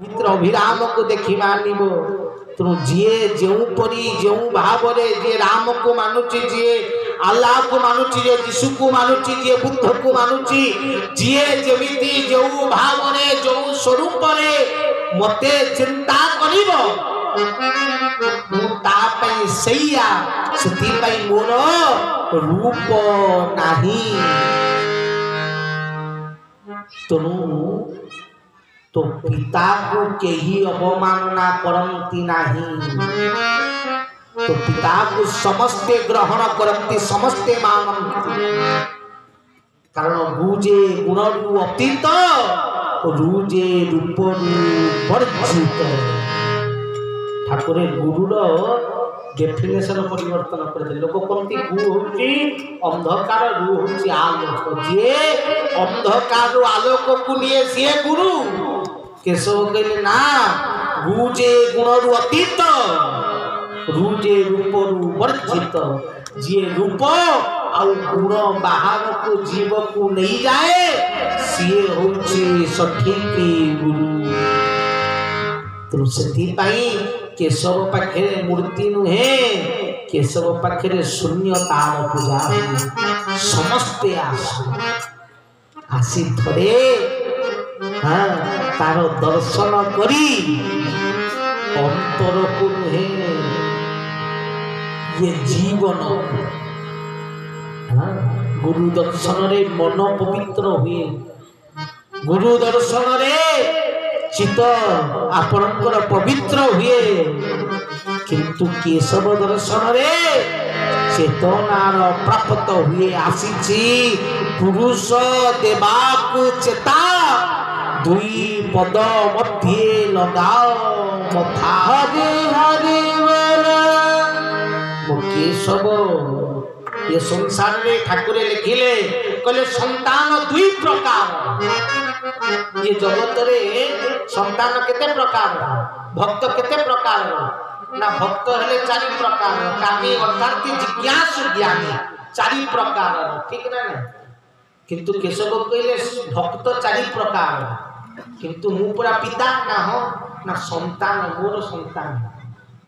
मित्र अभिराम को देखी मानिब तेणु जी जो परी जो भाव जी राम को मानुची जी अल्लाह को मानुची जी यीशु को मानुची जी बुद्ध को मानुची जी जमी जो भाव जो स्वरूप मते चिंता करिबो मोर रूप नाही तेणु तो पिता को केही अवमानना करती नहीं तो पिता को समस्ते ग्रहण करती समस्ते मानती कारण गुजे गुणरू अतीत रुजे रूपरू वर्जित ठाकुर गुरुर डेफिनेशन परिवर्तन करते लोक कहते गु होची अंधकार रु होची आलोक जे अंधकार आलोक को लिए सी गुरु केशव कहले ना गुजे गुणरू अतीत रुजे रूपरू वर्जित जी रूप आउ गुण बाहर को जीव को नहीं जाए सी होची सठिक गुरु तो सेठी पाई केशव पाखे मूर्ति नुहे केशव पाखे शून्यतार पूजा समस्ते आसी थरे हाँ तार दर्शन करी अंतर को नुहे ये जीवन हाँ गुरु दर्शन रे मन पवित्र हुए गुरु दर्शन रे चित्त आपणकर पवित्र हुए किंतु केशव दर्शन रे चेतनार प्राप्त हुए आसी पुरुष देवाकु चेता दुई पद मध्य लगाओ मथा हरि हरि मो केशव ये संसार रे ठाकुर लिखिले कहले संतान दुई प्रकार ये जगत रे संतान केते प्रकार भक्त केते प्रकार ना भक्त हेले चारि प्रकार कामी अर्थात जिज्ञासु ज्ञानी चारि प्रकार ठीक ना किंतु केशव कहले भक्त चारि प्रकार किंतु मु पूरा पिता ना हो ना संतान मोर संतान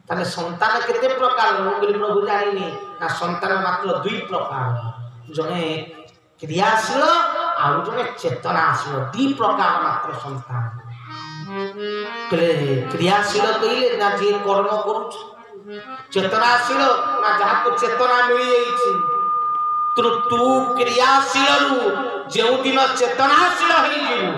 ताले संतान केते प्रकार प्रभु जानिनी ना संतान मात्र दुई प्रकार जने क्रियाशील आउ जने चेतनाशील दी प्रकार मात्र संतान क्रियाशील कहले ना जे कर्म करू चेतनाशील ना जहा को चेतना मिली जाईछि तू क्रियाशील जो दिन चेतनाशील होई जिवु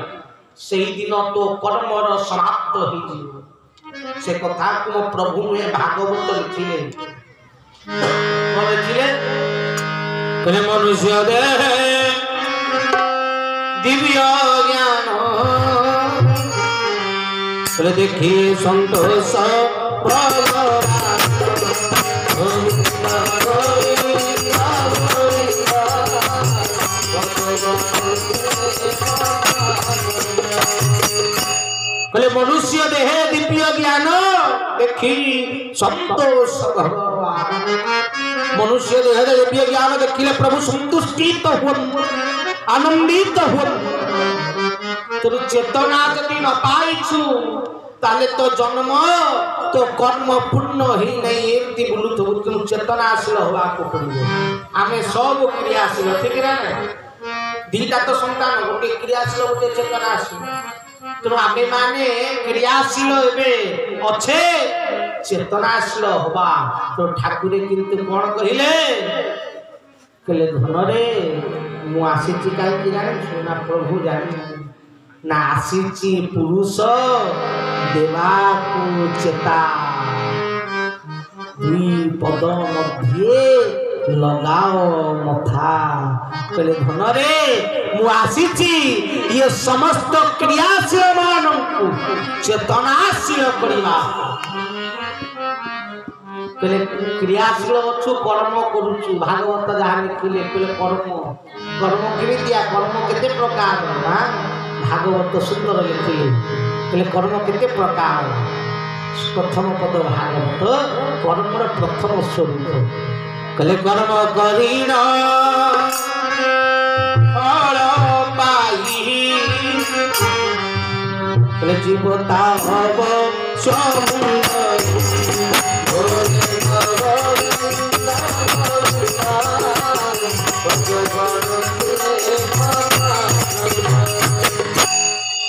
सेही दिन तो कर्मर समाप्त होई जिवु से कथा को प्रभु में भागवत लिखिले कहले मनुष्य देह दिव्य ज्ञान देखी संतोष कहले मनुष्य देह दिव्य ज्ञान देखी संतोष भगवान मनुष्य देह दिव्य ज्ञान देखिले प्रभु संतुष्टित हुन आनंदित हुन तो चेतना जदि न पाइछु ताले तो जन्म तो कर्म पूर्ण ही नहीं एमती बुलुथु चेतनाशील होवा को पड़िबो आमे सब क्रियाशील ठीक ना दीटा तो संतान गोटे क्रियाशील गोटे चेतनाशील तो आमे माने क्रियाशील एबे अच्छे चेतनाशील होबा तो ठाकुरे किंतु कोन कहिले कहले धन रे मु आसीची काई कि जाने ना प्रभु जाने ना आसीची पुरुष देवा को चेता दुई पद मध्य लगाओ मथा कहले धन रे मु आसीची ये समस्त क्रियाशील मानंकु चेतनाशील करिबा कहले क्रियाशील अछु कर्म करूछु भागवत जहाँ लिखिले कहले कर्म केमितिया कर्म केते प्रकार ना भागवत सुंदर लिखिले कहले कर्म केते प्रकार प्रथम पद भागवत कर्मर प्रथम स्वरूप कहले कर्म करीण फल पाई बोले जीवता हब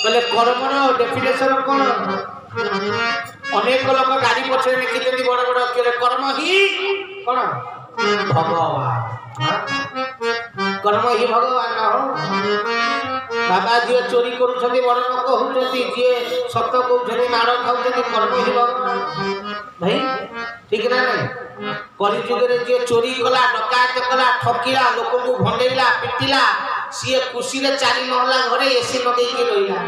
बोले कर्मर डेफिनेशन कौन अनेक लोग गाड़ी पछे लिखिं बड़ बड़ अक्षर कर्म ही कौन भगवान कर्म ही भगवान बाबा जी चोरी कर बड़ लोक होती जी सत कहते माड़ खाऊँ कर्म ही भगवान भाई ठीक ना नहीं कलिजुगे जी चोरी कला डकायत कला ठकिला लोक को भंडेला पिटिला सी खुशी 4 महला घरे एसी लगे रहा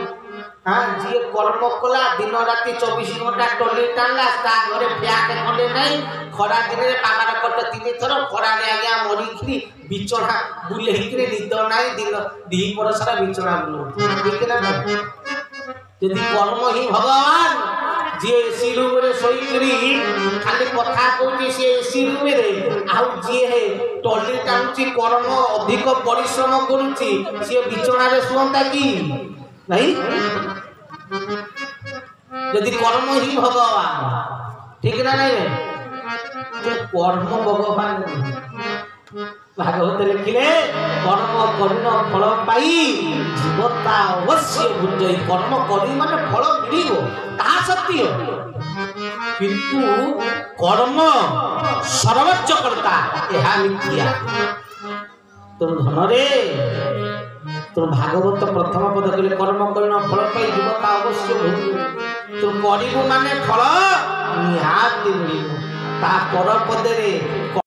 हाँ जी कर्म कला दिन राति 24 घंटा टली टाणला घरे फ्याट खंडे नहीं खरा दिन में पागार कट 3 थर खरा आज्ञा मरिकी बिछना बुले निद ना दिन दीपर सारा बिछना बुल ठीक ना यदि कर्म ही भगवान जी एसी रूम रे सोई खाली कथा कहूँ सी एसी रूम रे आउ जी है टली टाणुची कर्म अधिक परिश्रम करुच्ची सी बिछना शुअंता कि नहीं यदि कर्म ही भगवान ठीक ना नहीं जो कर्म भगवान भागवत लिखिले कर्म कर्ण फल पाई जीवता अवश्य भुंजई कर्म करी माने फल मिलिबो ता सत्य किंतु कर्म सर्वोच्च कर्ता एहा मिथ्या तुम धन रे तुम भागवत प्रथम पद कहले कर्म कर्ण फल पाई जीवता अवश्य भुंजई तुम करिबो माने फल निहाती मिलिबो ता पर पदरे